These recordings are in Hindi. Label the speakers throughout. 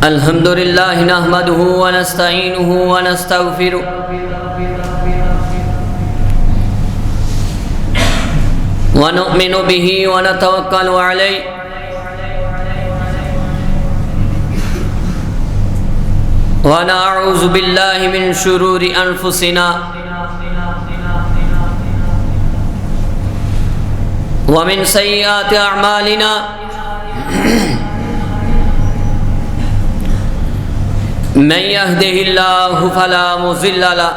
Speaker 1: अल्हम्दुलिल्लाह नहमदुहु व नस्तईनुहु व नस्तगफिरुह व नु'मिनु बिही व नतवक्कलु अलैहि व नअऊज़ु बिल्लाहि मिन शुरूरि अनफुसिना व मिन सय्यिआति अअमालिना मन यहदिहिल्लाहु फला मुज़िल्ल लहु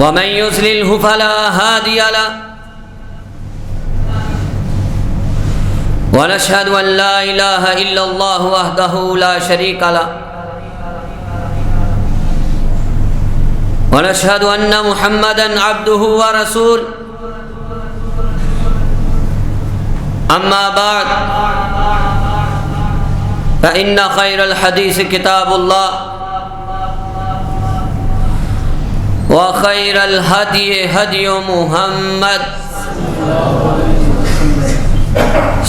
Speaker 1: व मन युज़लिल्हु फला हादिय लहु व नशहदु अन ला इलाहा इल्लल्लाह वहदहु ला शरीक लहु व नशहदु अन्न मुहम्मदन अब्दुहु व रसूलुहु अम्मा बाद फ़इन्न खैरल हदीस किताबुल्लाह व खैरल हदी हदी मुहम्मद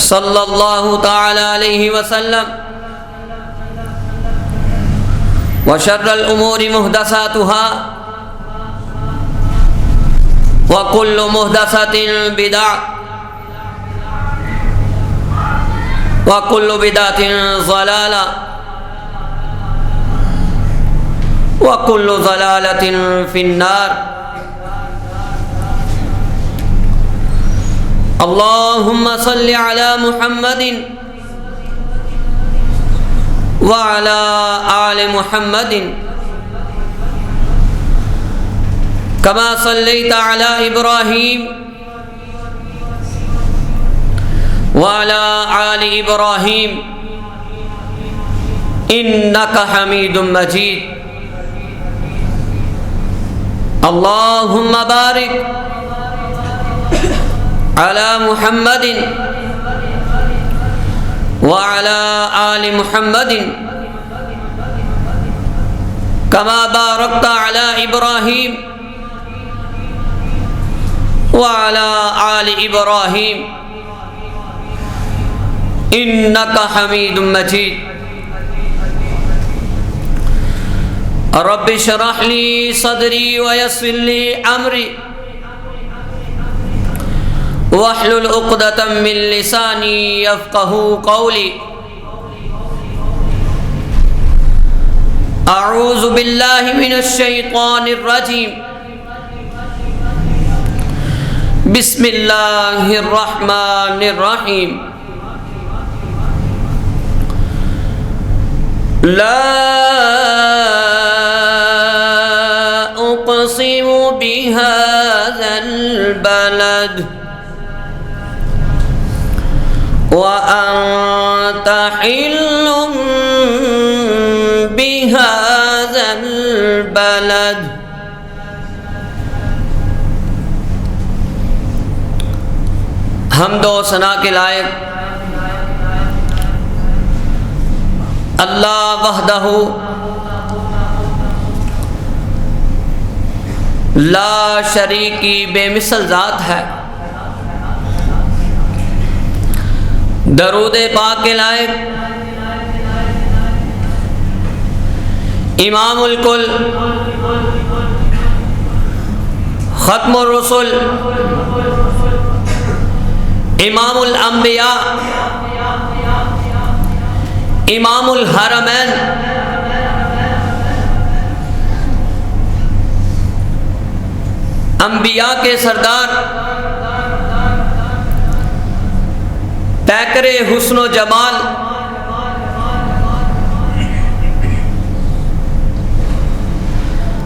Speaker 1: सल्लल्लाहु तआला अलैहि वसल्लम व शर्रल उमूरि मुहदसातुहा व कुल्लु मुहदसतिन बिदअह व कुल्लु बिदअतिन ज़लाला व कुल्लु ज़लालतिन फिन्नार। अल्लाहुम्मा सल्लि अला मुहम्मदिन व अला आलि मुहम्मदिन कमा सल्लैता अला इब्राहीम व अला आलि इब्राहीम इन्नका हमीदुम मजीद। अल्लाहुम्मा बारिक अला मुहम्मदिन व अला आलि मुहम्मदिन कमा बारकता अला इब्राहीम व अला आलि इब्राहीम इन्नका हमीदुम मजीद। रब्बि इश्रह ली सदरी व यस्सिर ली अमरी वहलुल उक़दतम मिन लिसानी यफ़क़हू क़ौली। अऊज़ु बिल्लाहि मिनश शैतानिर रजीम। बिस्मिल्लाहिर रहमानिर रहीम। ला उक़सिमु बिहाज़ल बलद व अन्त हिल्लुम बिहाज़ल बलद। हम्दो सना के लायक अल्लाह वहदहु ला शरीकी बेमिसल ज़ात है। दरूद पाक के लायक इमामुल कुल खत्मुर रसूल इमामुल अंबिया इमामुल हरमैन अंबिया के सरदार पैकरे हुस्न व जमाल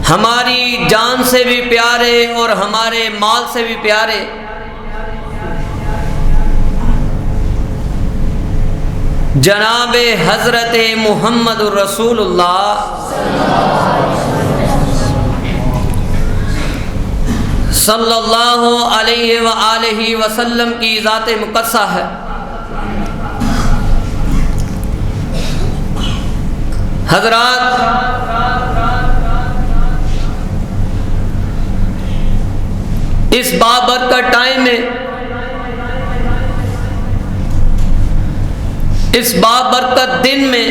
Speaker 1: हमारी जान से भी प्यारे और हमारे माल से भी प्यारे जनाबे हज़रत मुहम्मदुर रसूलुल्लाह सल्लल्लाहु अलैहि व आलिहि वसल्लम की ज़ात मुक़द्दसा है। हज़रात, इस बाबरकत टाइम में इस बाबरकत दिन में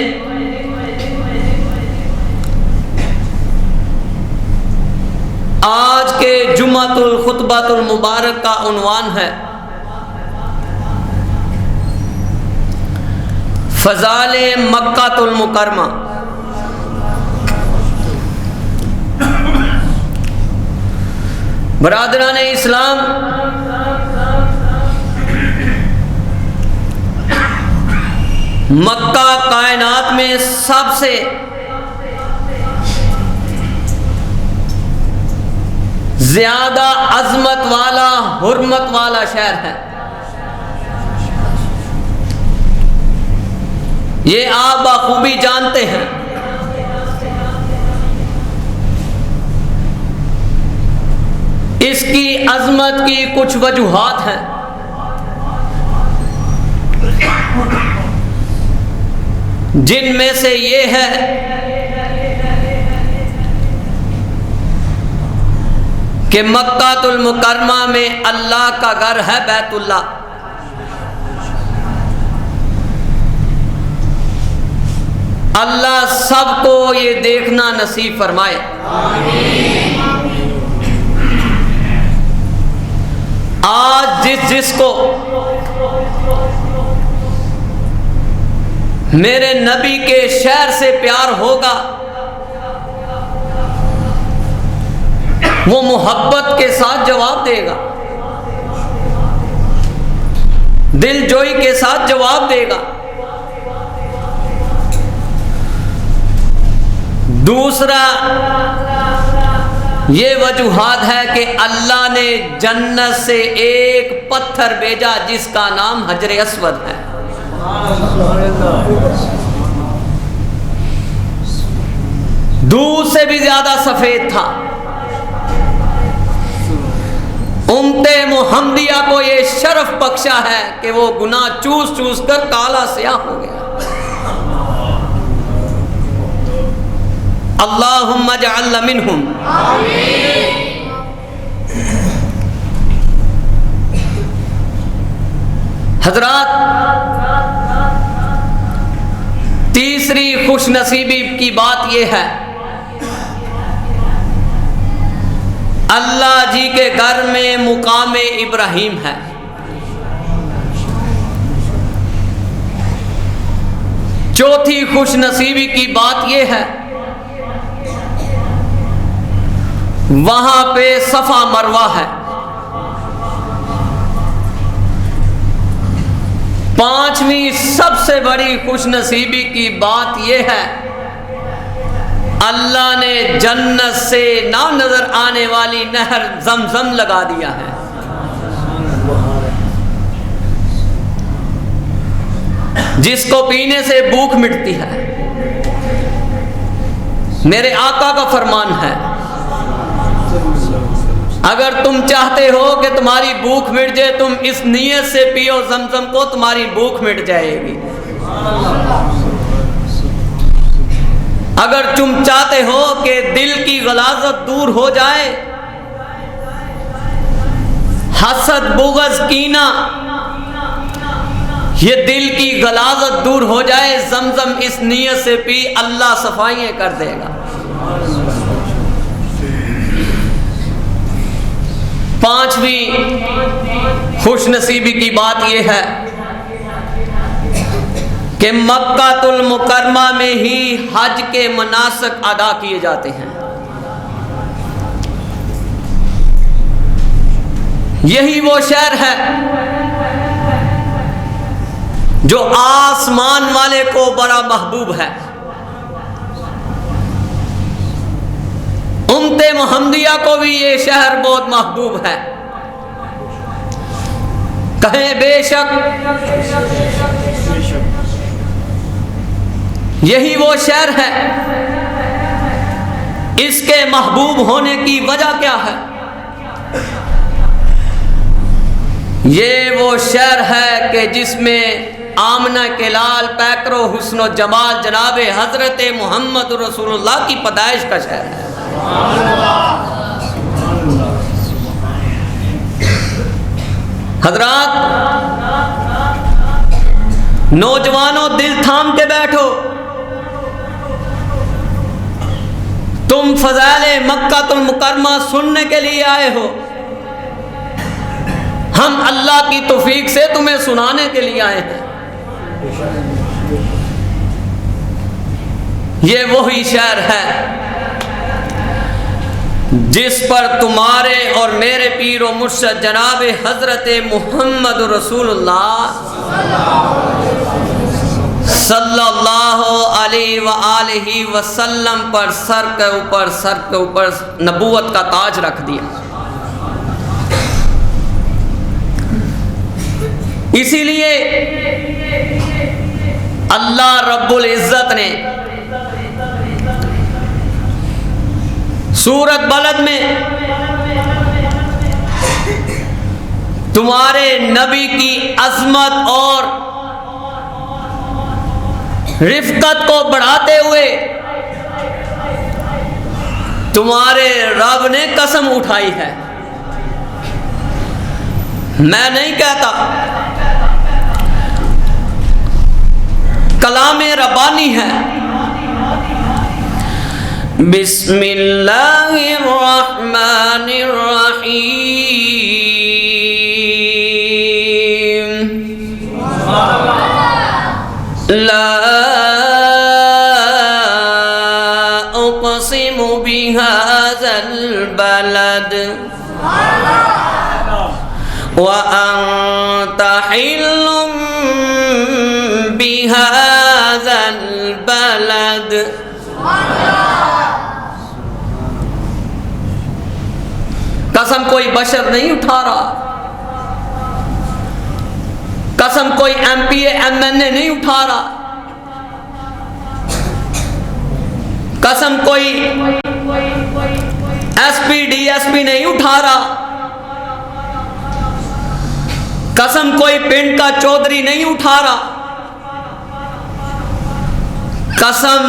Speaker 1: आज के जुम्मतुल खुतबतुल मुबारक का उन्वान है फ़ज़ाइल मक्कातुल मुकरमा। बरादरान इस्लाम, मक्का कायनात में सबसे ज्यादा अजमत वाला, हुर्मत वाला शहर है। ये आप बखूबी जानते हैं। इसकी अजमत की कुछ वजूहात हैं। जिनमें से ये है कि मक्कातुल मुकरमा में अल्लाह का घर है बैतुल्लाह। अल्लाह सबको ये देखना नसीब फरमाए। आज जिसको मेरे नबी के शहर से प्यार होगा वो मोहब्बत के साथ जवाब देगा, दिलजोई के साथ जवाब देगा। दूसरा ये वजूहात है कि अल्लाह ने जन्नत से एक पत्थर भेजा जिसका नाम हजर अस्वद है। दूध से भी ज्यादा सफेद था। उम्मते मुहम्मदिया को ये शरफ बख्शा है कि वो गुनाह चूस चूस कर काला स्याह हो गया। अल्लाहुम्मा जअलना मिनहुम। हजरात, तीसरी खुशनसीबी की बात यह है, अल्लाह जी के घर में मुकामे इब्राहीम है। चौथी खुशनसीबी की बात यह है, वहां पे सफा मरवा है। पांचवी सबसे बड़ी खुशनसीबी की बात यह है, अल्लाह ने जन्नत से ना नजर आने वाली नहर जमजम लगा दिया है। जिसको पीने से भूख मिटती है। मेरे आका का फरमान है, अगर तुम चाहते हो कि तुम्हारी भूख मिट जाए, तुम इस नीयत से पियो जमजम को, तुम्हारी भूख मिट जाएगी। अगर तुम चाहते हो कि दिल की गलाजत दूर हो जाए, हसद बुग़्ज़ कीना ये दिल की गलाजत दूर हो जाए, जमजम इस नीयत से पी, अल्लाह सफाइयाँ कर देगा। पांचवी खुशनसीबी की बात यह है कि मक्कातुल मुकरमा में ही हज के मनासिक अदा किए जाते हैं। यही वो शहर है जो आसमान वाले को बड़ा महबूब है। उम्मते मुहम्मदिया को भी ये शहर बहुत महबूब है। कहें बेशक यही वो शहर है। इसके महबूब होने की वजह क्या है? ये वो शहर है कि जिसमें आमना के लाल पैकरो हुस्नो जमाल जनाबे हजरत मोहम्मद रसूलुल्लाह की पैदाइश का शहर है। हजरात, नौजवानों, दिल थाम के बैठो। तुम फज़ाइले मक्कातुल मुकर्रमा सुनने के लिए आए हो, हम अल्लाह की तौफीक से तुम्हें सुनाने के लिए आए हैं। ये वही शहर है जिस पर तुम्हारे और मेरे पीर व मुर्शद जनाब हजरत मोहम्मद रसूलुल्लाह सल्लल्लाहु अलैहि वसल्लम पर सर के ऊपर नबूवत का ताज रख दिया। इसीलिए अल्लाह रब्बुल इज्जत ने सूरत बलद में तुम्हारे नबी की अजमत और रिफ्कत को बढ़ाते हुए तुम्हारे रब ने कसम उठाई है। मैं नहीं कहता, कलामे रब्बानी है। बिस्मिल्लाहिर्रहमानिर्रहीम। ला उक़सिमु बिहाज़ल बलद व अन्त हिल्लुम बिहाज़ल बलद। कसम कोई बशर नहीं उठा रहा, कसम कोई MPA MNA नहीं उठा रहा, कसम कोई SP DSP नहीं उठा रहा, कसम कोई पिंड का चौधरी नहीं उठा रहा, कसम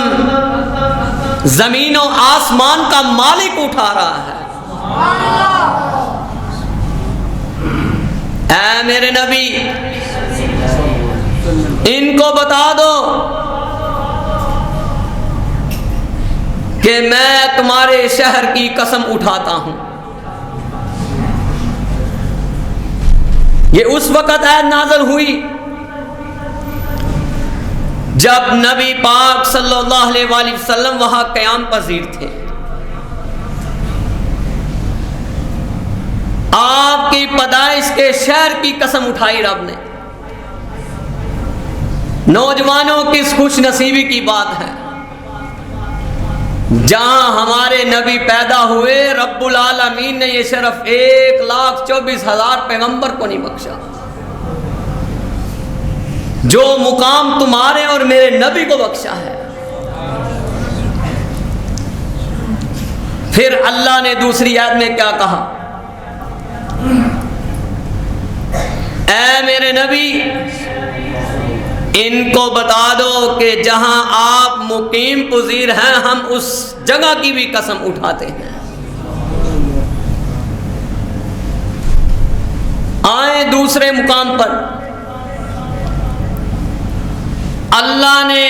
Speaker 1: जमीनों आसमान का मालिक उठा रहा है। ऐ मेरे नबी, इनको बता दो कि मैं तुम्हारे शहर की कसम उठाता हूं। ये उस वक़्त आयत नाज़िल हुई जब नबी पाक सल्लल्लाहु अलैहि वसल्लम वहां क़याम पज़ीर थे। आपकी पैदाइश के शहर की कसम उठाई रब ने। नौजवानों किस खुश नसीबी की बात है, जहां हमारे नबी पैदा हुए रब्बुल आलमीन ने यह शरफ 1,24,000 पैगंबर को नहीं बख्शा। जो मुकाम तुम्हारे और मेरे नबी को बख्शा है। फिर अल्लाह ने दूसरी आयत में क्या कहा, ऐ मेरे नबी, इनको बता दो कि जहां आप मुकीम पुजीर हैं, हम उस जगह की भी कसम उठाते हैं। आए दूसरे मुकाम पर अल्लाह ने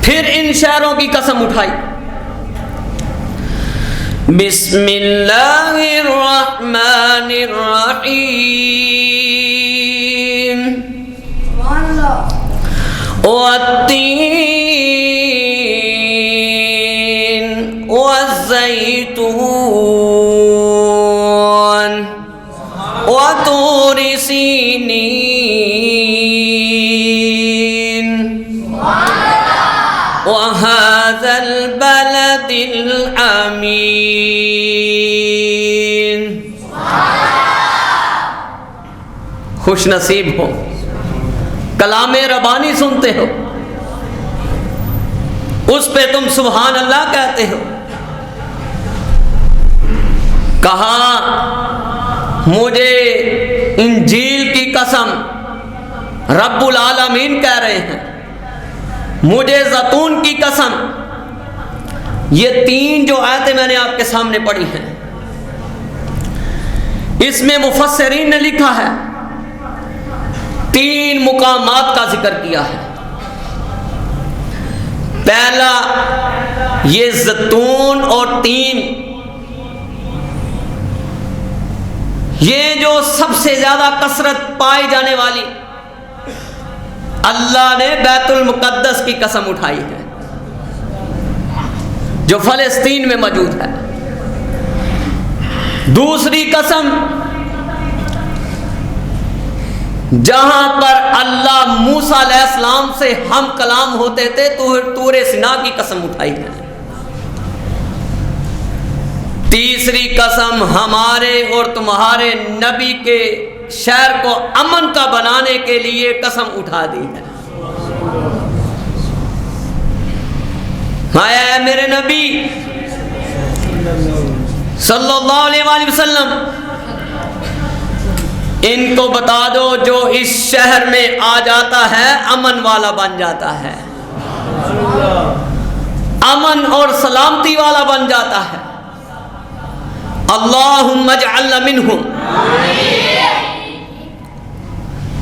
Speaker 1: फिर इन शहरों की कसम उठाई। बिस्मिल्लाहिर्रहमानिर्रहीम। वत्तीन वज़्ज़ैतून वतूर सीनीन वहाज़ल बलदिल अमीन। खुश नसीब हो, कलामे रबानी सुनते हो, उस पे तुम सुभान अल्लाह कहते हो। कहा मुझे इंजील की कसम रब्बुल आलमीन कह रहे हैं, मुझे ज़तून की कसम। ये तीन जो आयतें मैंने आपके सामने पढ़ी हैं, इसमें मुफस्सिरीन ने लिखा है 3 मुकामात का जिक्र किया है। पहला, ये ज़ैतून और तीन, ये जो सबसे ज्यादा कसरत पाई जाने वाली, अल्लाह ने बैतुल मुक़द्दस की कसम उठाई है जो फलस्तीन में मौजूद है। दूसरी कसम, जहां पर अल्लाह मूसा अलैहिस्सलाम से हम कलाम होते थे, तूरे सिना की कसम उठाई है। तीसरी कसम, हमारे और तुम्हारे नबी के शहर को अमन का बनाने के लिए कसम उठा दी है। आया मेरे नबी सल्लल्लाहु अलैहि वसल्लम, इनको बता दो जो इस शहर में आ जाता है अमन वाला बन जाता है, अमन और सलामती वाला बन जाता है। अल्लाहुम्मा जअलना मिनहुम।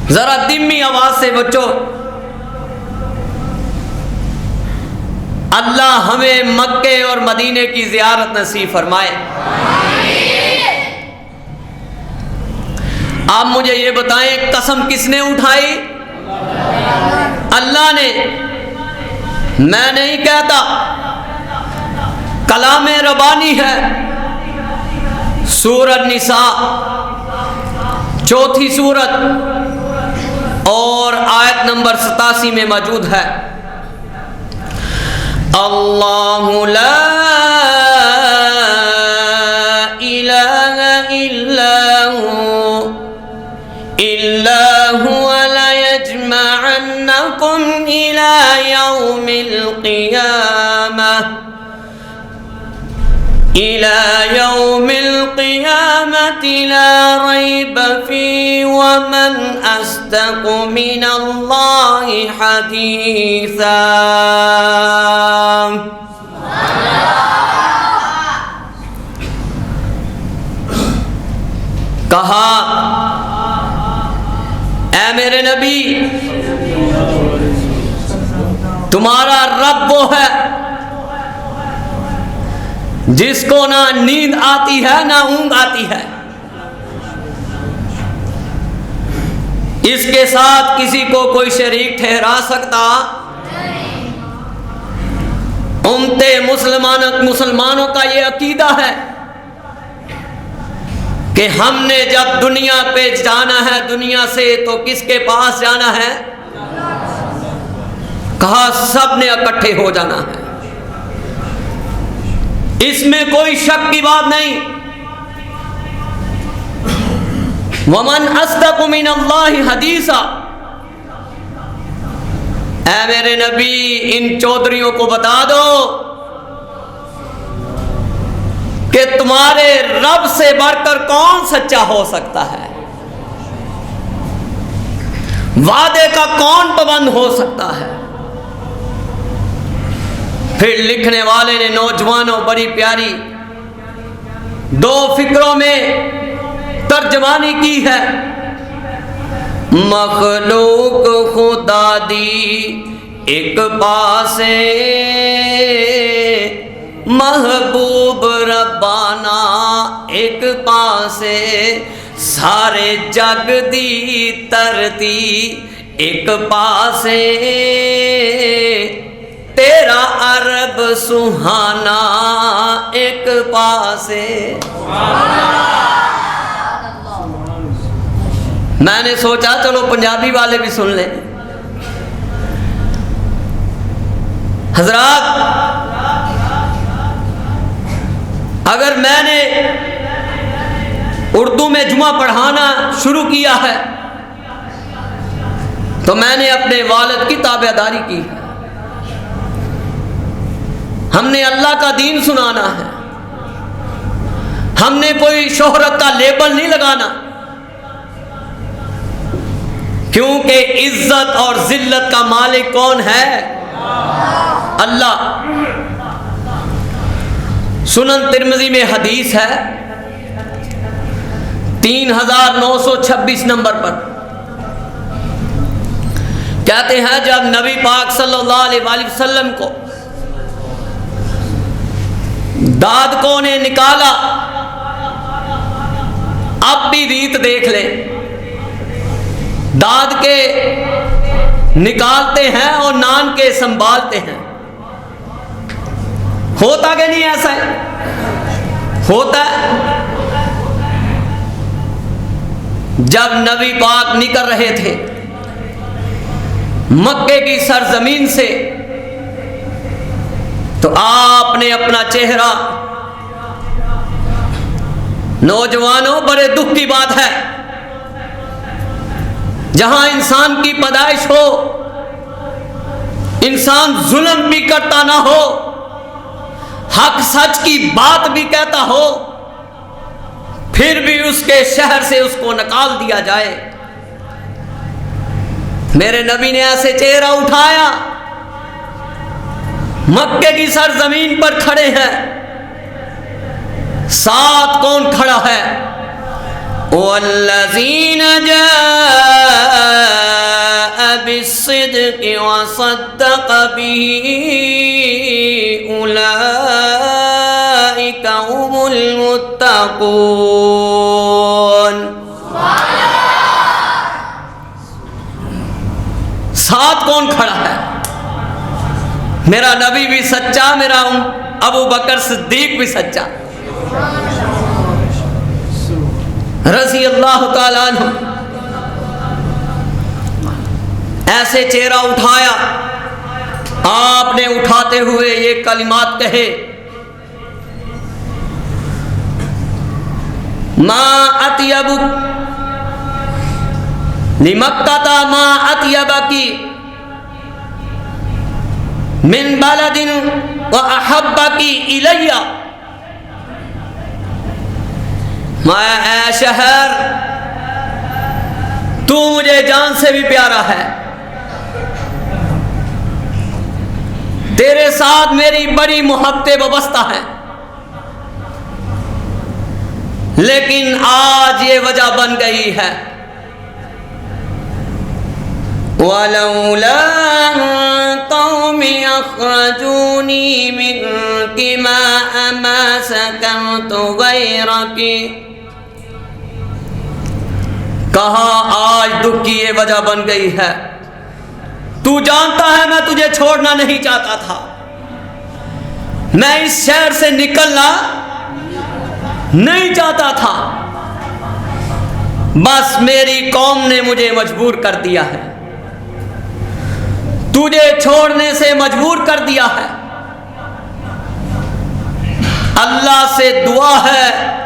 Speaker 1: जरा धीमी आवाज से बच्चों, अल्लाह हमें मक्के और मदीने की ज़ियारत नसीब फरमाए। आप मुझे ये बताएं, कसम किसने उठाई? अल्लाह ने। मैं नहीं कहता, कलाम रबानी है। सूरत निसा 4थी सूरत और आयत नंबर 87 में मौजूद है। अल्लाहु ला इलाहा इल्ला हुवा ला यजमअन्नकुम इला यौमिल क़ियामति ला रैब फ़ीहि वमन अस्दक़ु मिनल्लाहि हदीसा। कहा, ऐ मेरे नबी, तुम्हारा रब वो है जिसको ना नींद आती है ना ऊंघ आती है, इसके साथ किसी को कोई शरीक ठहरा सकता? उम्मते मुसलमानों का ये अकीदा है कि हमने जब दुनिया पे जाना है दुनिया से तो किसके पास जाना है? कहा सब ने इकट्ठे हो जाना है, इसमें कोई शक की बात नहीं। वमन अस्दक़ु मिनल्लाहि हदीसा। ऐ मेरे नबी, इन चौधरियों को बता दो कि तुम्हारे रब से बढ़कर कौन सच्चा हो सकता है, वादे का कौन पाबंद हो सकता है। फिर लिखने वाले ने नौजवानों बड़ी प्यारी 2 फिक्रों में तर्जमानी की है। मखलूक खुदा दी एक पासे, महबूब रब्बाना एक पासे, सारे जग दी तरती एक पासे, तेरा अरब सुहाना एक पासे। मैंने सोचा चलो पंजाबी वाले भी सुन लें। हजरात, अगर मैंने उर्दू में जुमा पढ़ाना शुरू किया है तो मैंने अपने वालिद की ताबेदारी की है। हमने अल्लाह का दीन सुनाना है, हमने कोई शोहरत का लेबल नहीं लगाना, क्योंकि इज्जत और जिल्लत का मालिक कौन है? अल्लाह। सुनन तिर्मिज़ी में हदीस है 3926 नंबर पर, कहते हैं जब नबी पाक सल्लल्लाहु अलैहि वसल्लम को दादकों ने निकाला, अब भी रीत देख ले, दाद के निकालते हैं और नान के संभालते हैं। होता कि नहीं ऐसा है? होता है। जब नबी पाक निकल रहे थे मक्के की सरजमीन से, तो आपने अपना चेहरा, नौजवानों बड़े दुख की बात है, जहां इंसान की पैदाइश हो, इंसान जुल्म भी करता ना हो, हक सच की बात भी कहता हो, फिर भी उसके शहर से उसको निकाल दिया जाए। मेरे नबी ने ऐसे चेहरा उठाया, मक्के की सरजमीन पर खड़े हैं, साथ कौन खड़ा है? वल्लज़ीना जाअ बिस्सिद्क़ि वसद्दक़ बिही उलाइका हुमुल मुत्तक़ून। साथ कौन खड़ा है? मेरा नबी भी सच्चा, मेरा अबू बकर सिद्दीक भी सच्चा, रज़ी अल्लाह ताला अन्हु। ऐसे चेहरा उठाया, आपने उठाते हुए ये कलिमात कहे, मा अत्यबुक लिमक्काता मा अत्यबकी मिन बलदिन व अहब्बकी इलैया। मैं शहर, तू मुझे जान से भी प्यारा है, तेरे साथ मेरी बड़ी मोहब्बतें वाबस्ता है, लेकिन आज ये वजह बन गई है। वलौला कौमी अखरजूनी मिनकी मा मा सकमतु गैरकी। कहा आज दुख की ये वजह बन गई है। तू जानता है मैं तुझे छोड़ना नहीं चाहता था, मैं इस शहर से निकलना नहीं चाहता था, बस मेरी कौम ने मुझे मजबूर कर दिया है, तुझे छोड़ने से मजबूर कर दिया है। अल्लाह से दुआ है,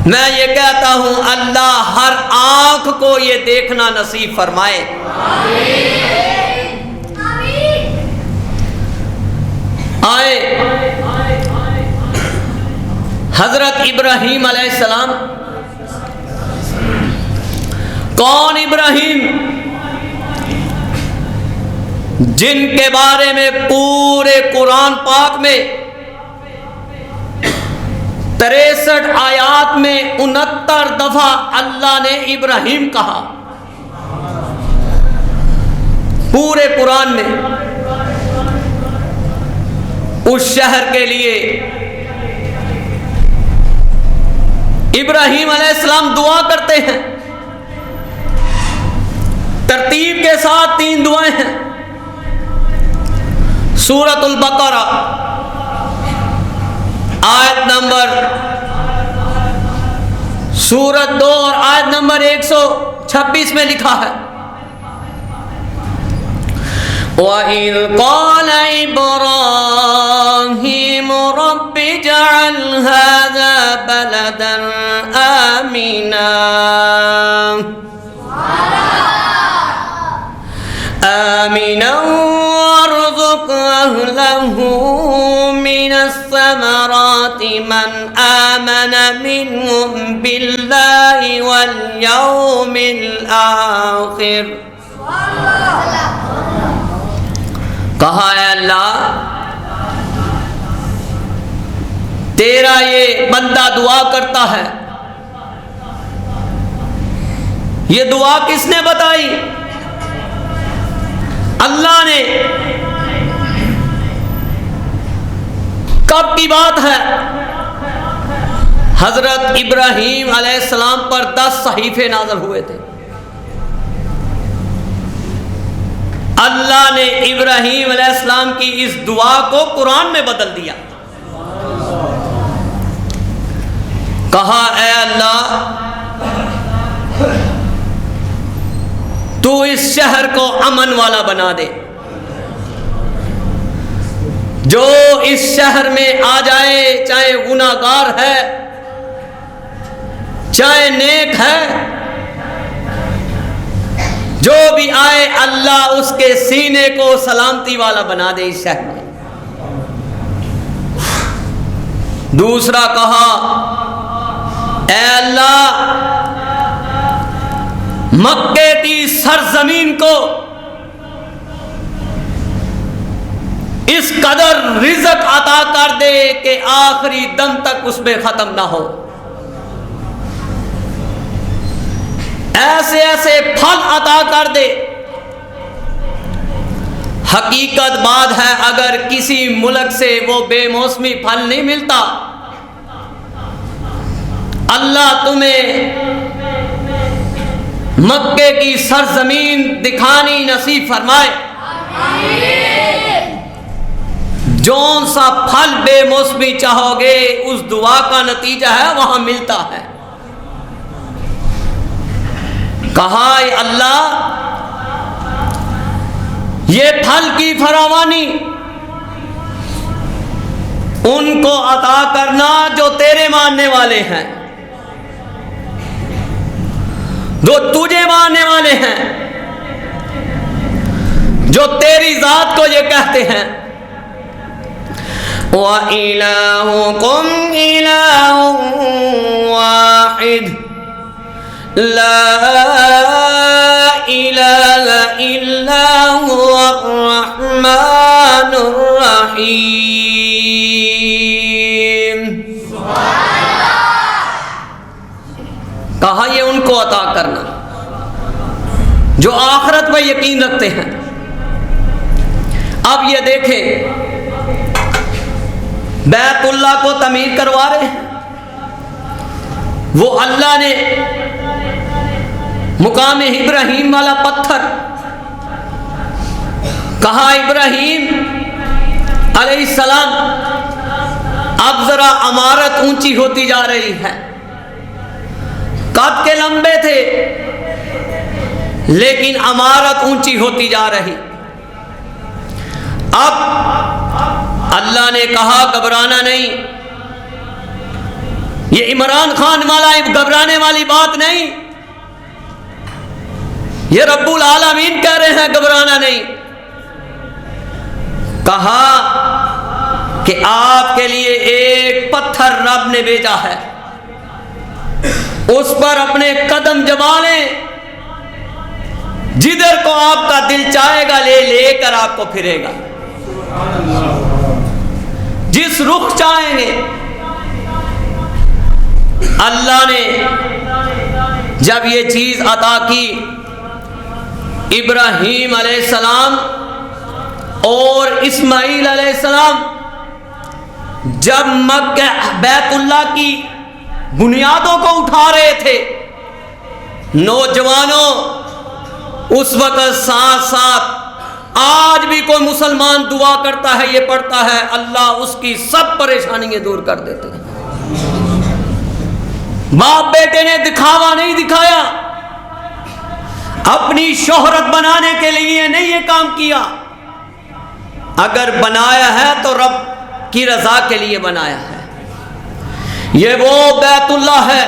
Speaker 1: मैं ये कहता हूं अल्लाह हर आंख को ये देखना नसीब फरमाए। आए हजरत इब्राहीम अलैहिस्सलाम। कौन इब्राहीम? जिनके बारे में पूरे कुरान पाक में 63 आयात में 69 दफा अल्लाह ने इब्राहीम कहा, पूरे कुरान में। उस शहर के लिए इब्राहीम अलैहिस्सलाम दुआ करते हैं, तरतीब के साथ 3 दुआएं हैं। सूरतुल बकरा आयत नंबर सूरत 2 और आयत नंबर 126 में लिखा है, वइज़ क़ाल इब्राहीम रब्बि जअल हाज़ा बलदन आमिना वारज़ुक़ अहलहू मिनस्समराति मन आमन मिनहुम बिल्लाहि वल यौमिल आखिर। कहा है अल्लाह तेरा ये बंदा दुआ करता है। ये दुआ किसने बताई? अल्लाह ने, कब की बात है, हजरत इब्राहीम अलैहिस्सलाम पर 10 सहीफे नाज़िल हुए थे। अल्लाह ने इब्राहीम अलैहिस्सलाम की इस दुआ को कुरान में बदल दिया। कहा, ऐ अल्लाह, तू इस शहर को अमन वाला बना दे। जो इस शहर में आ जाए, चाहे गुनाहगार है चाहे नेक है, जो भी आए अल्लाह उसके सीने को सलामती वाला बना दे इस शहर में। दूसरा कहा, ऐ अल्लाह, मक्के की सरजमीन को इस कदर रिज़्क़ अता कर दे कि आखिरी दम तक उसमें खत्म ना हो। ऐसे ऐसे फल अता कर दे। हकीकत बात है, अगर किसी मुल्क से वो बेमौसमी फल नहीं मिलता, अल्लाह तुम्हें मक्के की सरजमीन दिखानी नसीब फरमाए। जौन सा फल बेमौसमी चाहोगे उस दुआ का नतीजा है वहां मिलता है। कहा, अल्लाह, ये फल की फरावानी उनको अता करना जो तेरे मानने वाले हैं, जो तुझे मानने वाले हैं, जो तेरी जात को ये कहते हैं, व इलाहुकुम इलाहुन वाहिद ला इलाहा इल्ला हुवर रहमानुर रहीम। कहा, ये उनको अता करना जो आखिरत पर यकीन रखते हैं। अब ये देखें, बैतुल्लाह को तमीर करवा रहे हैं। वो अल्लाह ने मुकाम इब्राहीम वाला पत्थर, कहा, इब्राहीम अलैहिस्सलाम, अब जरा इमारत ऊंची होती जा रही है। कद के लंबे थे लेकिन इमारत ऊंची होती जा रही। अब अल्लाह ने कहा, घबराना नहीं, ये इमरान खान वाला घबराने वाली बात नहीं, ये रब्बुल आलमीन कह रहे हैं, घबराना नहीं। कहा कि आपके लिए एक पत्थर रब ने भेजा है, उस पर अपने कदम जमा लें, जिधर को आपका दिल चाहेगा ले लेकर आपको फिरेगा, जिस रुख चाहेंगे। अल्लाह ने जब ये चीज अता की, इब्राहीम अलैहिस्सलाम और इस्माईल अलैहिस्सलाम जब मक्का बैतुल्लाह की बुनियादों को उठा रहे थे, नौजवानों, उस वक्त साथ साथ आज भी कोई मुसलमान दुआ करता है, ये पढ़ता है, अल्लाह उसकी सब परेशानियां दूर कर देते हैं। बाप बेटे ने दिखावा नहीं दिखाया, अपनी शोहरत बनाने के लिए नहीं ये काम किया। अगर बनाया है तो रब की रजा के लिए बनाया है। ये वो बैतुल्लाह है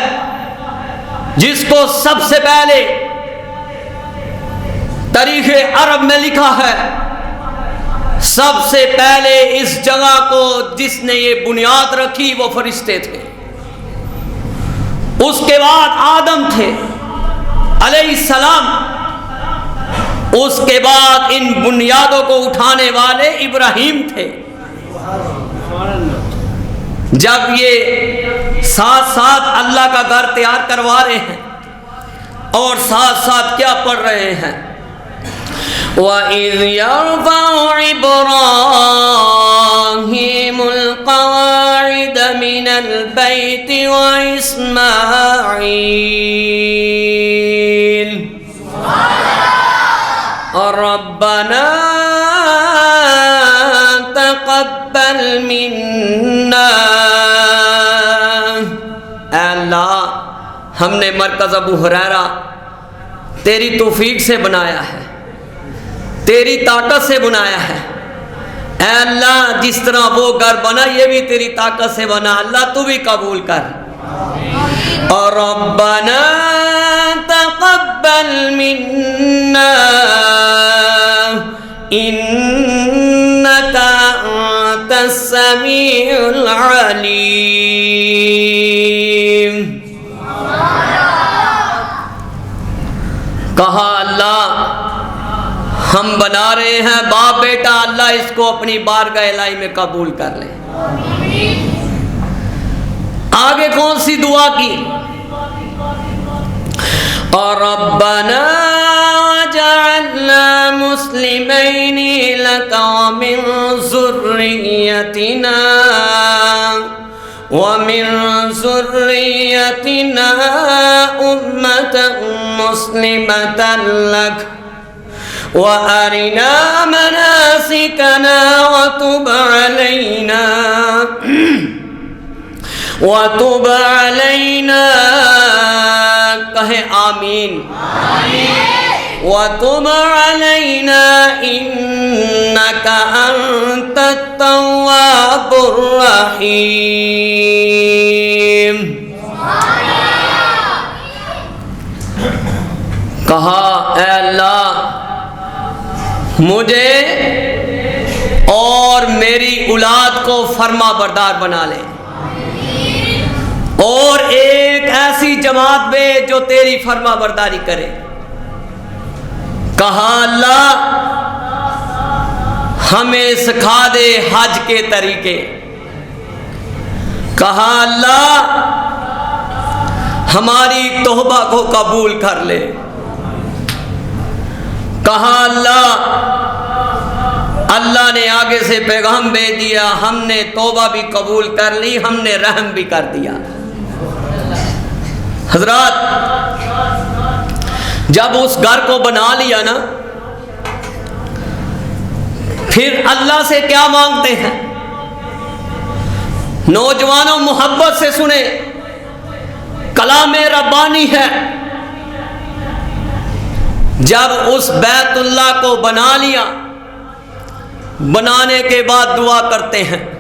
Speaker 1: जिसको सबसे पहले तारीख़े अरब में लिखा है, सबसे पहले इस जगह को जिसने ये बुनियाद रखी वो फरिश्ते थे, उसके बाद आदम थे अलैहिस्सलाम, उसके बाद इन बुनियादों को उठाने वाले इब्राहीम थे। जब ये साथ साथ अल्लाह का घर तैयार करवा रहे हैं और साथ साथ क्या पढ़ रहे हैं, वइज़ यरफ़उ इब्राहीमुल क़वाइद मिनल बैति व इस्माईल रब्बना तक़ब्बल मिन्ना। अल्लाह, हमने मरकज़ अबू हुरैरा तेरी तौफीक से बनाया है, तेरी ताकत से बनाया है। अल्लाह, जिस तरह वो घर बना ये भी तेरी ताकत से बना। अल्लाह तू भी कबूल कर। और रब्बना तक़ब्बल मिन्ना इन्नका अंतस समीउल अलीम। कहा अल्लाह, हम बना रहे हैं बाप बेटा, अल्लाह इसको अपनी बारगाह इलाही में कबूल कर ले। आगे कौन सी दुआ की? और रब्बना वजअलना मुस्लिमैनि लका व मिन ज़ुर्रिय्यतिना उम्मतन मुस्लिमतन लक व अरिना मनासिकना व तुब अलैना। कहे आमीन। व तुब अलैना इन्नका अंतत तव्वाबुर रहीम। कहा ऐ अल्लाह, मुझे और मेरी औलाद को फरमा बरदार बना ले और एक ऐसी जमात में जो तेरी फरमा बरदारी करे। कहा अल्लाह, हमें सिखा दे हज के तरीके। कहा अल्लाह, हमारी तौबा को कबूल कर ले। कहा अल्लाह, अल्लाह ने आगे से पैगाम भेज दिया, हमने तौबा भी कबूल कर ली, हमने रहम भी कर दिया। हजरात, जब उस घर को बना लिया ना, फिर अल्लाह से क्या मांगते हैं? नौजवानों, मोहब्बत से सुने, कलामे रब्बानी है। जब उस बैतुल्लाह को बना लिया, बनाने के बाद दुआ करते हैं,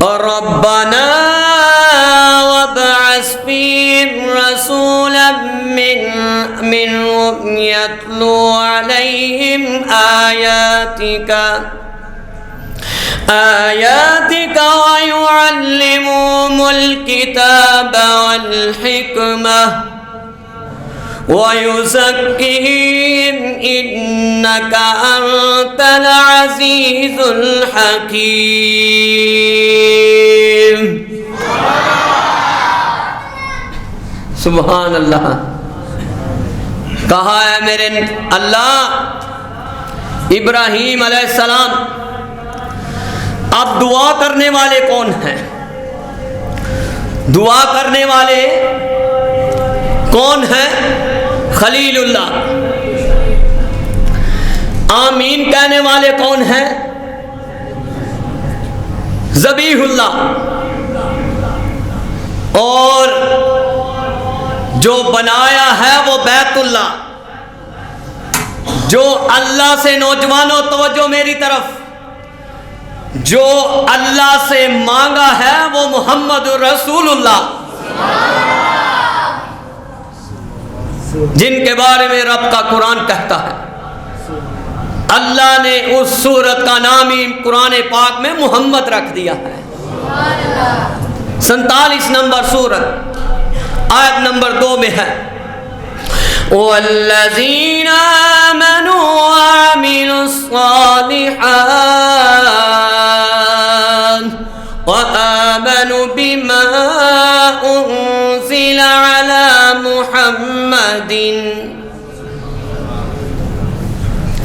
Speaker 1: और रब्बना वबअस फीहिम रसूलन मिनहुम यतलू अलैहिम आयातिका व युअल्लिमुहुमुल किताब वल हिकमह वयुज़क्कीहिम इन्नका अंतल अज़ीज़ुल हकीम। सुभान अल्लाह। कहा है मेरे अल्लाह, इब्राहीम अलैहिस्सलाम, अब दुआ करने वाले कौन हैं? दुआ करने वाले कौन हैं? खलीलुल्लाह। आमीन कहने वाले कौन हैं? ज़बीहुल्लाह। और जो बनाया है वो बैतुल्लाह। जो अल्लाह से, नौजवानों तवज्जो मेरी तरफ, जो अल्लाह से मांगा है वो मोहम्मद रसूलुल्लाह, जिनके बारे में रब का कुरान कहता है। अल्लाह ने उस सूरत का नाम ही कुरान पाक में मोहम्मद रख दिया है। 47 नंबर सूरत, आयत नंबर 2 में है, वल्लज़ीना आमनू व अमिलुस्सालिहात व आमनू बिमा उन्ज़िला अला मुहम्मदिन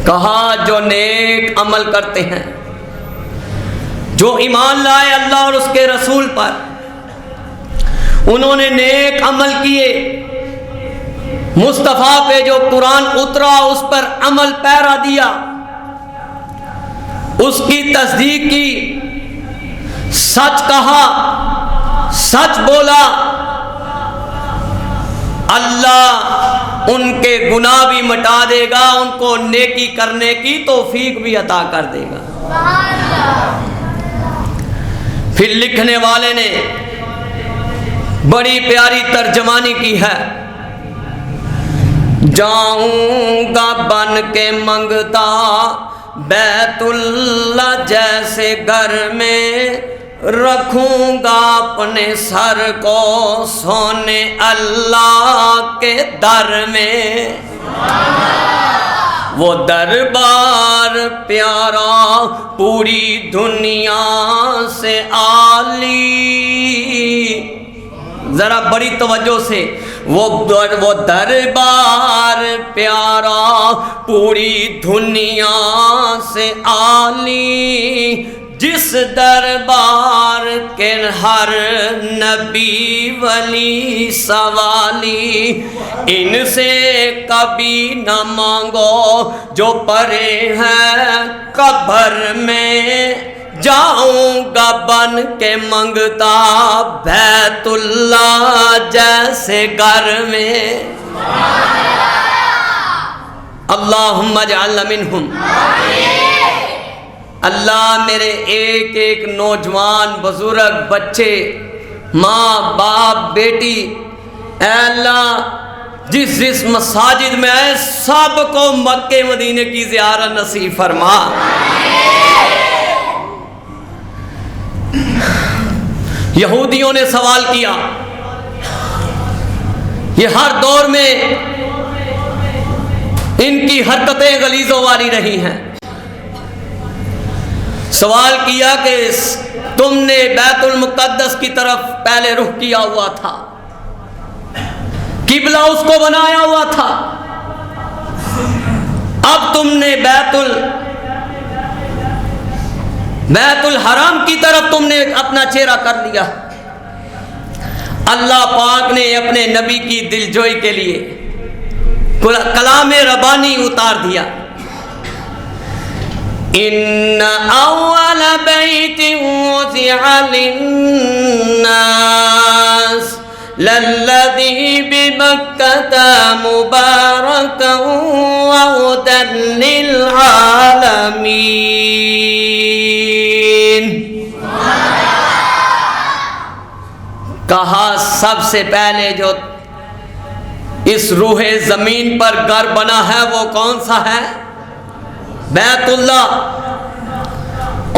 Speaker 1: कहा जो नेक अमल करते हैं, जो ईमान लाए अल्लाह और उसके रसूल पर, उन्होंने नेक अमल किए, मुस्तफ़ा पे जो कुरान उतरा उस पर अमल पैरा दिया, उसकी तस्दीक की, सच कहा, सच बोला, अल्लाह उनके गुनाह भी मिटा देगा, उनको नेकी करने की तौफीक भी अता कर देगा। फिर लिखने वाले ने बड़ी प्यारी तर्जमानी की है, जाऊंगा बन के मंगता बैतुल्ला जैसे घर में, रखूंगा अपने सर को सोने अल्लाह के दर में। वो दरबार प्यारा पूरी दुनिया से आली, जरा बड़ी तवज्जो से, वो दरबार प्यारा पूरी दुनिया से आली, जिस दरबार के हर नबी वली सवाली, इनसे कभी न मांगो जो परे हैं कब्र में, जाऊंगा बन के मंगता बैतुल्ला जैसे घर में। अल्लाहुम्मा जअलना मिनहुम। अल्लाह मेरे एक एक नौजवान, बुजुर्ग, बच्चे, माँ बाप, बेटी, अल्लाह जिस जिस मसाजिद में आए सबको मक्के मदीने की ज़ियारत नसीब फरमा। यहूदियों ने सवाल किया, ये हर दौर में इनकी हरकतें गलीज़ों वाली रही हैं। सवाल किया कि तुमने बैतुल मुक़द्दस की तरफ पहले रुख किया हुआ था, किबला उसको बनाया हुआ था, अब तुमने बैतुल हराम की तरफ तुमने अपना चेहरा कर लिया। अल्लाह पाक ने अपने नबी की दिलजोई के लिए कलाम रब्बानी उतार दिया, इन्ना अव्वल बैतिन वुज़िअ लिन्नास लल्लज़ी बिमक्कता मुबारकन व हुदन लिल आलमीन। कहा सबसे पहले जो इस रूहे ज़मीन पर घर बना है वो कौन सा है? बैतुल्ला,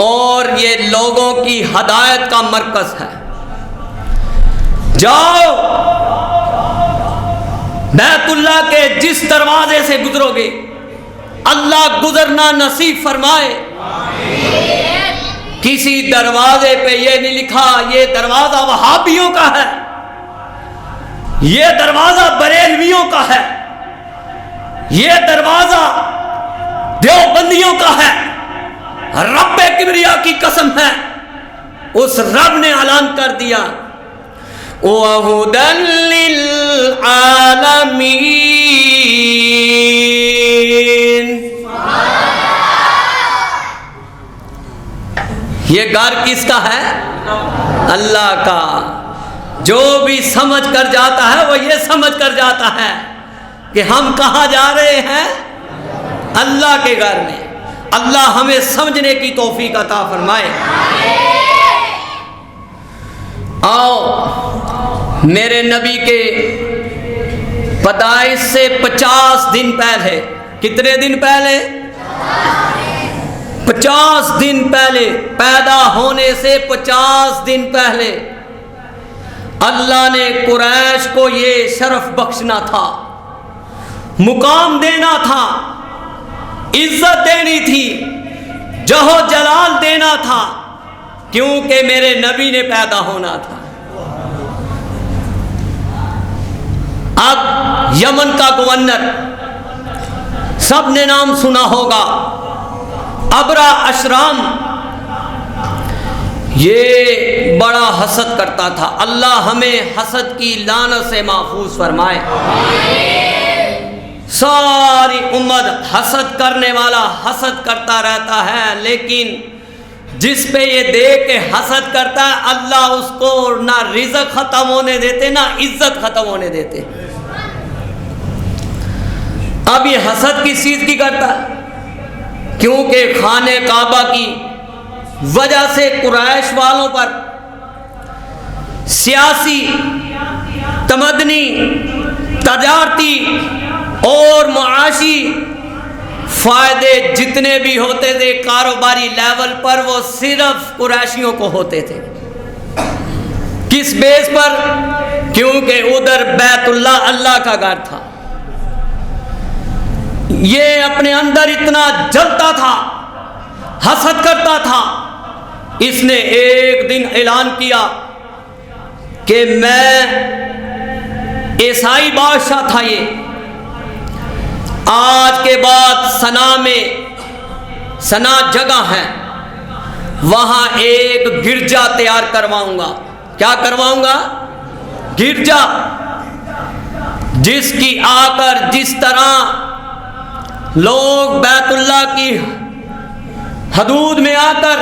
Speaker 1: और ये लोगों की हदायत का मरकज है। जाओ बैतुल्ला के जिस दरवाजे से गुजरोगे अल्लाह गुजरना नसीब फरमाए। किसी दरवाजे पे ये नहीं लिखा ये दरवाजा वहाबियों का है, ये दरवाजा बरेलवियों का है, ये दरवाजा देवबंदियों का है। रब्बे किबरिया की कसम है, उस रब ने ऐलान कर दिया वहुदन लिल आलमीन। ये घर किसका है? अल्लाह का। जो भी समझ कर जाता है वो ये समझ कर जाता है कि हम कहाँ जा रहे हैं? अल्लाह के घर में। अल्लाह हमें समझने की तौफीक अता फरमाए। आओ मेरे नबी के पैदाइश से 50 दिन पहले, कितने दिन पहले? 50 दिन पहले, पैदा होने से 50 दिन पहले अल्लाह ने कुरैश को ये शरफ बख्शना था, मुकाम देना था, इज्जत देनी थी, जहो जलाल देना था, क्योंकि मेरे नबी ने पैदा होना था। अब यमन का गवर्नर सब ने नाम सुना होगा, अबरा अशराम। ये बड़ा हसद करता था। अल्लाह हमें हसद की लानत से महफूज फरमाए। सारी उम्मत हसद करने वाला हसद करता रहता है, लेकिन जिस पे ये देख के हसद करता है, अल्लाह उसको ना रिज़्क़ ख़त्म होने देते, ना इज्जत ख़त्म होने देते। अब ये हसद किस चीज़ की करता है? क्योंकि खाने काबा की वजह से कुरैश वालों पर सियासी, तमदनी, तजारती और मुआशी फ़ायदे जितने भी होते थे कारोबारी लेवल पर, वो सिर्फ कुरैशियों को होते थे। किस बेस पर? क्योंकि उधर बैतुल्लाह अल्लाह का घर था। ये अपने अंदर इतना जलता था, हसद करता था, इसने एक दिन ऐलान किया कि मैं, ईसाई बादशाह था ये, आज के बाद सना में, सना जगह है, वहां एक गिरजा तैयार करवाऊंगा। क्या करवाऊंगा? गिरजा, जिसकी आकर जिस तरह लोग बैतुल्लाह की हदूद में आकर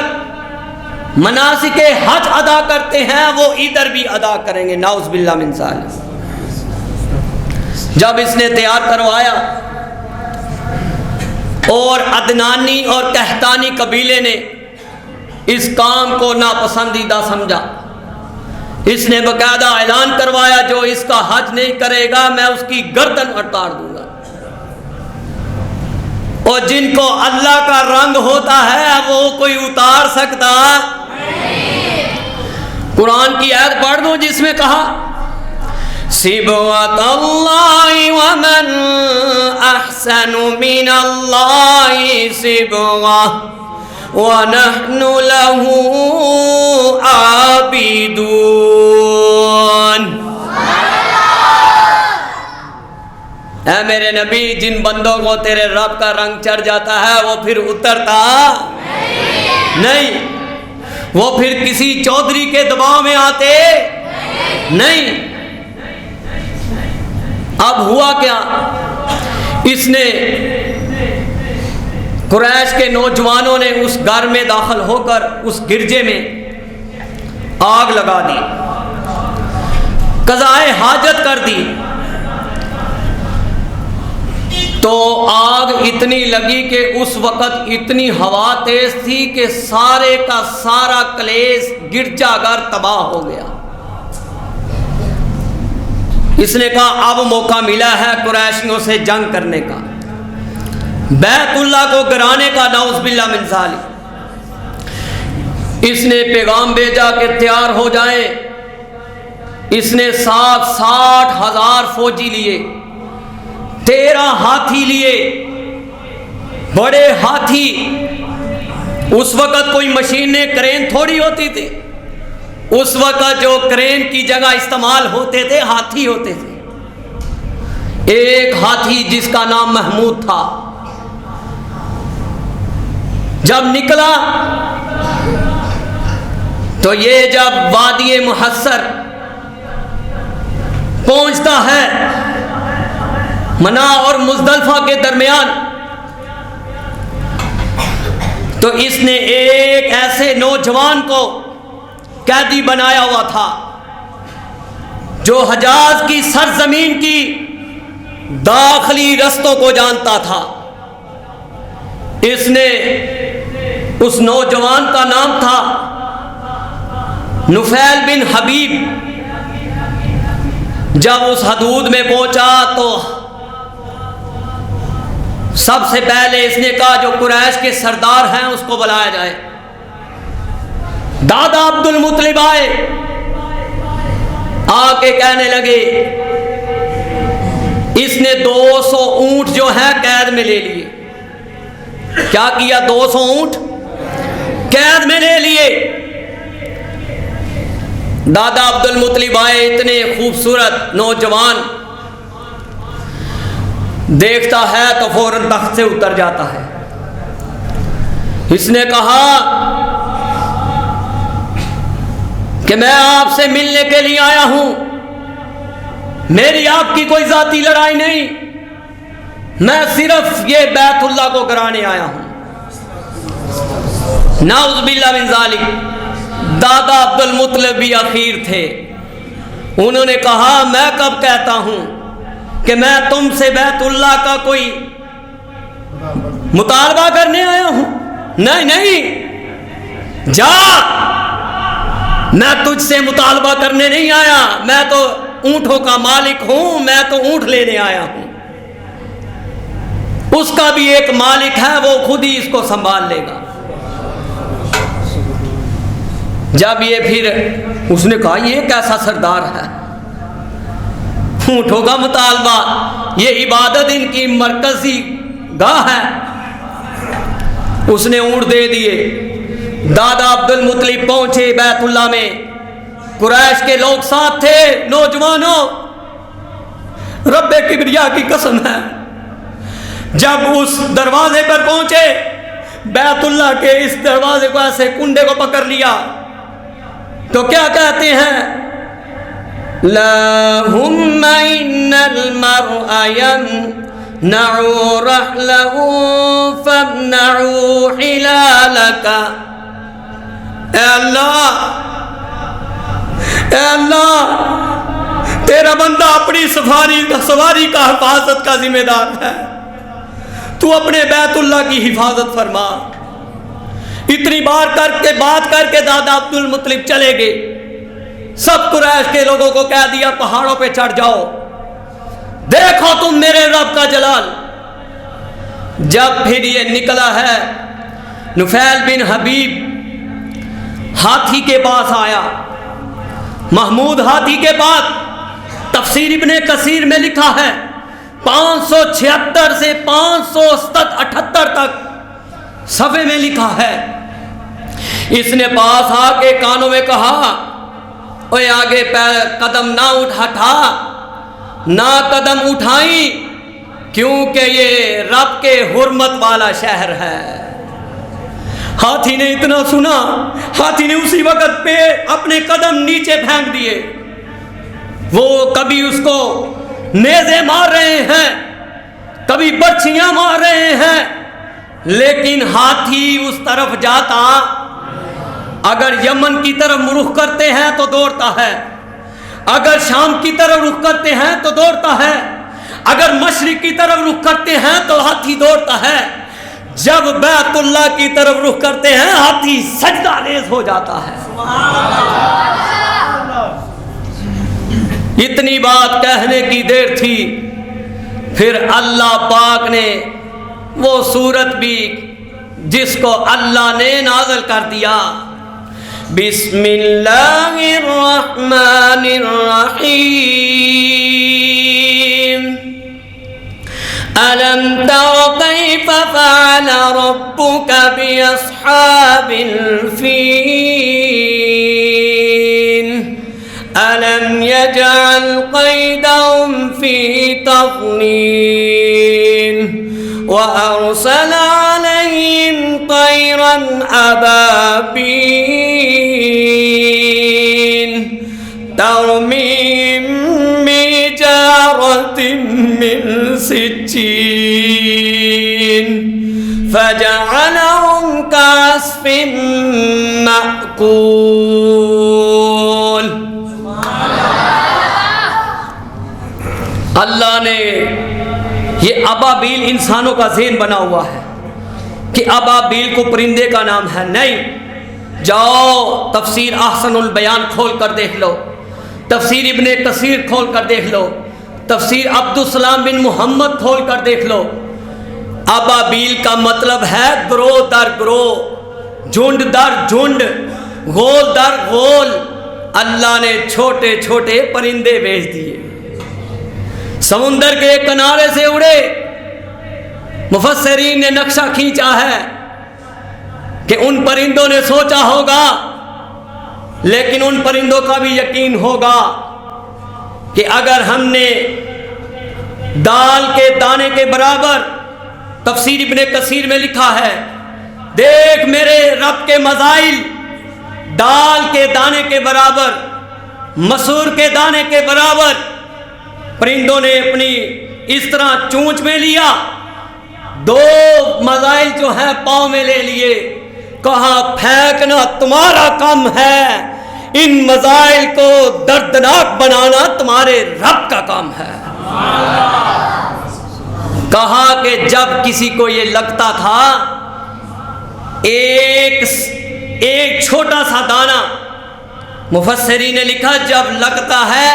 Speaker 1: मनासिके हज अदा करते हैं, वो इधर भी अदा करेंगे। नाउज़ बिल्लाह मिन ज़ालिक। जब इसने तैयार करवाया और अदनानी और कहतानी कबीले ने इस काम को नापसंदीदा समझा, इसने बाकायदा ऐलान करवाया, जो इसका हज नहीं करेगा मैं उसकी गर्दन उतार दूंगा। और जिनको अल्लाह का रंग होता है वो कोई उतार सकता नहीं। कुरान की आयत पढ़ दो जिसमें कहा, सिबगतल्लाहि व मन अहसनु मिनल्लाहि सिबगह व नहनु लहू आबिदून। ऐ मेरे नबी, जिन बंदों को तेरे रब का रंग चढ़ जाता है वो फिर उतरता नहीं, वो फिर किसी चौधरी के दबाव में आते नहीं। अब हुआ क्या? इसने, कुरैश के नौजवानों ने उस घर में दाखिल होकर उस गिरजे में आग लगा दी, कज़ाए हाजत कर दी। तो आग इतनी लगी कि उस वक़्त इतनी हवा तेज थी कि सारे का सारा कलेश गिरजाघर तबाह हो गया। इसने कहा अब मौका मिला है कुरैशियों से जंग करने का, बैतुल्लाह को गिराने का। नाउज़ बिल्लाह मिन ज़ालिक। इसने पैगाम भेजा कि तैयार हो जाए। इसने 60,000 फौजी लिए, 13 हाथी लिए, बड़े हाथी। उस वक़्त कोई मशीनें, क्रेन थोड़ी होती थी। उस वक़्त जो क्रेन की जगह इस्तेमाल होते थे हाथी होते थे। एक हाथी जिसका नाम महमूद था, जब निकला तो ये जब वादी मुहस्सर पहुंचता है, मना और मुज़दलिफ़ा के दरमियान, तो इसने एक ऐसे नौजवान को कैदी बनाया हुआ था जो हजाज की सरजमीन की दाखिली रस्तों को जानता था। इसने, उस नौजवान का नाम था नुफैल बिन हबीब। जब उस हदूद में पहुंचा तो सबसे पहले इसने कहा जो कुरैश के सरदार हैं उसको बुलाया जाए। दादा अब्दुल मुत्तलिब आए, आके कहने लगे, इसने 200 ऊंट जो है कैद में ले लिए। क्या किया? 200 ऊंट कैद में ले लिए। दादा अब्दुल मुत्तलिब आए, इतने खूबसूरत नौजवान। देखता है तो फौरन तख्त से उतर जाता है। इसने कहा कि मैं आपसे मिलने के लिए आया हूं, मेरी आपकी कोई जाती लड़ाई नहीं, मैं सिर्फ ये बैतुल्लाह को कराने आया हूं। नाउज़ बिल्लाह मिन ज़ालिक। दादा अब्दुल मुत्तलिब भी अखीर थे। उन्होंने कहा मैं कब कहता हूं कि मैं तुमसे बैतुल्लाह का कोई मुतालबा करने आया हूं। नहीं नहीं, जा, मैं तुझसे मुतालबा करने नहीं आया, मैं तो ऊंटों का मालिक हूं, मैं तो ऊंट लेने आया हूं। उसका भी एक मालिक है, वो खुद ही इसको संभाल लेगा। जब ये फिर उसने कहा ये कैसा सरदार है, ऊंटों का मुतालबा, ये इबादत इनकी मरकजी गाह है। उसने ऊंट दे दिए। दादा अब्दुल मुत्तलिब पहुंचे बैतुल्लाह में। कुरैश के लोग साथ थे। नौजवानों, रब्बे किबरिया की कसम है, जब उस दरवाजे पर पहुंचे, बैतुल्लाह के इस दरवाजे को ऐसे कुंडे को पकड़ लिया तो क्या कहते हैं, लहुम्मा इन्नल मरअ यमनउ रहलहु फमनउ हिलालका। ऐ अल्लाह, तेरा बंदा अपनी सवारी का हिफाजत का जिम्मेदार है, तू अपने बैतुल्लाह की हिफाजत फरमा। इतनी बात करके दादा अब्दुल मुत्तलिब चले गए। सब कुरैश के लोगों को कह दिया पहाड़ों पे चढ़ जाओ, देखो तुम मेरे रब का जलाल। जब फिर ये निकला है, नुफैल बिन हबीब हाथी के पास आया। महमूद हाथी के पास तफसीर इब्ने कसीर में लिखा है 576 से 578 तक सफ़े में लिखा है। इसने पास आके कानों में कहा, ओए आगे पैर कदम ना उठा, ना कदम उठाई, क्योंकि ये रब के हुर्मत वाला शहर है। हाथी ने इतना सुना, हाथी ने उसी वक्त पे अपने कदम नीचे फेंक दिए। वो कभी उसको नेज़े मार रहे हैं, कभी बर्छियां मार रहे हैं, लेकिन हाथी उस तरफ जाता। अगर यमन की तरफ रुख करते हैं तो दौड़ता है, अगर शाम की तरफ रुख करते हैं तो दौड़ता है, अगर मशरिक की तरफ रुख करते हैं तो हाथी दौड़ता है। जब बैतुल्लाह की तरफ रुख करते हैं हाथी सजदारेज हो जाता है। इतनी बात कहने की देर थी, फिर अल्लाह पाक ने वो सूरत भी जिसको अल्लाह ने नाज़िल कर दिया, बिस्मिल्लाहिर रहमानिर रहीम, अलम तरा कैफ फ़अल रब्बुका बिअस्हाबिल फ़ील, अलम यजअल कैदहुम फ़ी तज़लील, वअरसल अलैहिम तैरन अबाबील, तरमीम बिहिजारतिम मिन सिज्जील, फजअलहुम कअस्फिन मअकूल। अल्लाह ने ये अबाबील इंसानों का ज़हन बना हुआ है कि अबाबील को परिंदे का नाम है, नहीं। जाओ तफसीर अहसनुल बयान खोल कर देख लो, तफसीर इब्ने कसीर खोल कर देख लो, तफसीर अब्दुस्सलाम बिन मोहम्मद खोल कर देख लो। अबाबील का मतलब है ग्रोह दर ग्रोह, झुंड दर झुंड, गोल दर गोल। अल्लाह ने छोटे छोटे परिंदे भेज दिए, समुंदर के किनारे से उड़े। मुफस्सिरीन ने नक्शा खींचा है कि उन परिंदों ने सोचा होगा, लेकिन उन परिंदों का भी यकीन होगा कि अगर हमने दाल के दाने के बराबर। तफसीर इब्ने कसीर में लिखा है, देख मेरे रब के मज़ाइल, दाल के दाने के बराबर, मसूर के दाने के बराबर। परिंदों ने अपनी इस तरह चोंच में लिया, दो मज़ाइल जो है पाँव में ले लिए, कहा फेंकना तुम्हारा काम है, इन मज़ाइल को दर्दनाक बनाना तुम्हारे रब का काम है। कहा कि जब किसी को ये लगता था एक छोटा सा दाना, मुफस्सिरीन ने लिखा जब लगता है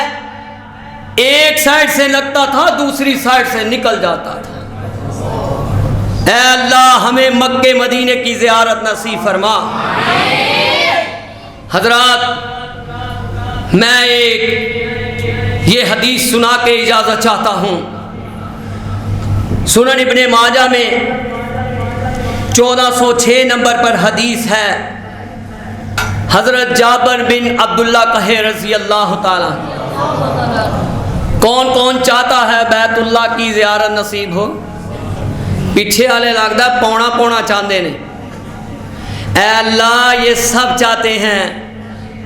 Speaker 1: एक साइड से लगता था दूसरी साइड से निकल जाता था। ऐ अल्लाह हमें मक्के मदीने की ज़ियारत नसीब फरमा। हजरात, मैं एक ये हदीस सुना के इजाज़त चाहता हूँ। सुनन इब्ने माजा में 1406 नंबर पर हदीस है। हज़रत जाबिर बिन अब्दुल्लाह कहे रज़ी अल्लाह ताला, कौन कौन चाहता है बैतुल्लाह की ज़ियारत नसीब हो? पीछे वाले लगता पौना पौना चाहते ने। ऐ अल्लाह ये सब चाहते हैं।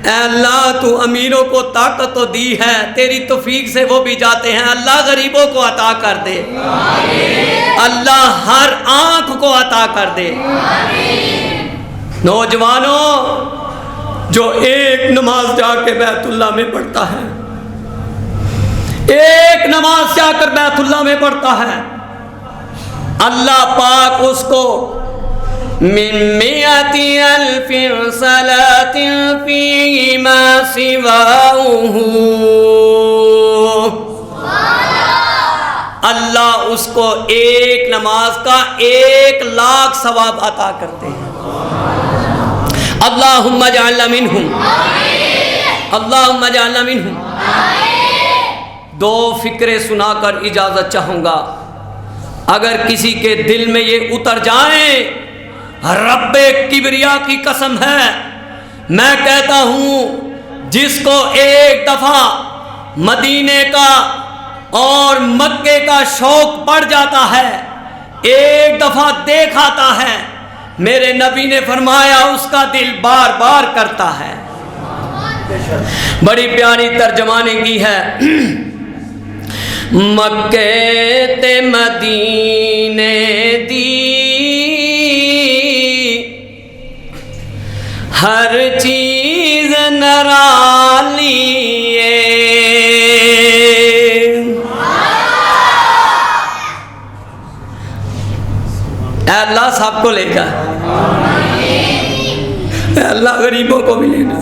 Speaker 1: ऐ अल्लाह तू अमीरों को ताकत तो दी है, तेरी तौफीक से वो भी जाते हैं। अल्लाह गरीबों को अता कर दे, अल्लाह हर आँख को अता कर दे। नौजवानों, जो एक नमाज जाके बैतुल्लाह में पढ़ता है, एक नमाज जाकर बैतुल्लाह में पढ़ता है, अल्लाह पाक उसको मिन मिअति अल्फिन सलातिन फीमा सिवाहु, अल्लाह उसको एक नमाज का 1,00,000 सवाब अता करते हैं। अल्लाहुम्मा जअलना मिनहुम, अल्लाहुम्मा जअलना मिनहुम। दो फिक्रे सुनाकर इजाज़त चाहूँगा। अगर किसी के दिल में ये उतर जाए, रब्बे किबरिया की कसम है, मैं कहता हूँ जिसको एक दफ़ा मदीने का और मक्के का शौक बढ़ जाता है, एक दफ़ा देख आता है, मेरे नबी ने फरमाया उसका दिल बार बार करता है। बड़ी प्यारी तर्जमाने की है। मक्के ते मदीने दी हर चीज नराली अल्लाह सबको लेगा, अल्लाह गरीबों को भी लेना।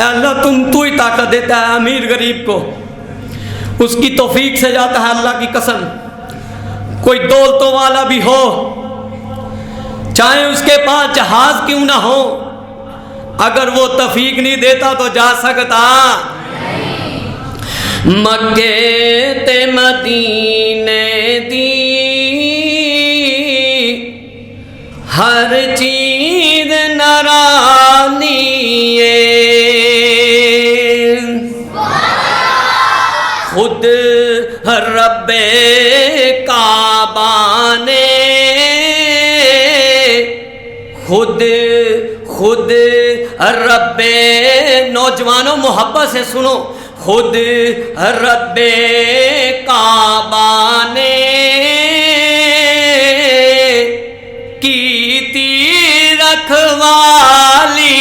Speaker 1: अल्लाह तू ही ताकत देता है अमीर गरीब को, उसकी तौफीक से जाता है। अल्लाह की कसम, कोई दौलतों वाला भी हो, चाहे उसके पास जहाज क्यों ना हो, अगर वो तौफीक नहीं देता तो जा सकता। मक्के ते मदीने दी हर चीज नरानी खुद रब्बे काबा ने, खुद रब्बे, नौजवानों मोहब्बत से सुनो, खुद रब्बे काबा ने कीती रखवाली।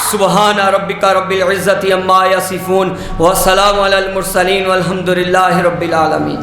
Speaker 1: सुबहान रब्बिका रब्बिल इज़्ज़ति अम्मा यसिफून व सलामुन अलल मुरसलीन वल्हम्दुलिल्लाहि रब्बिल आलमीन।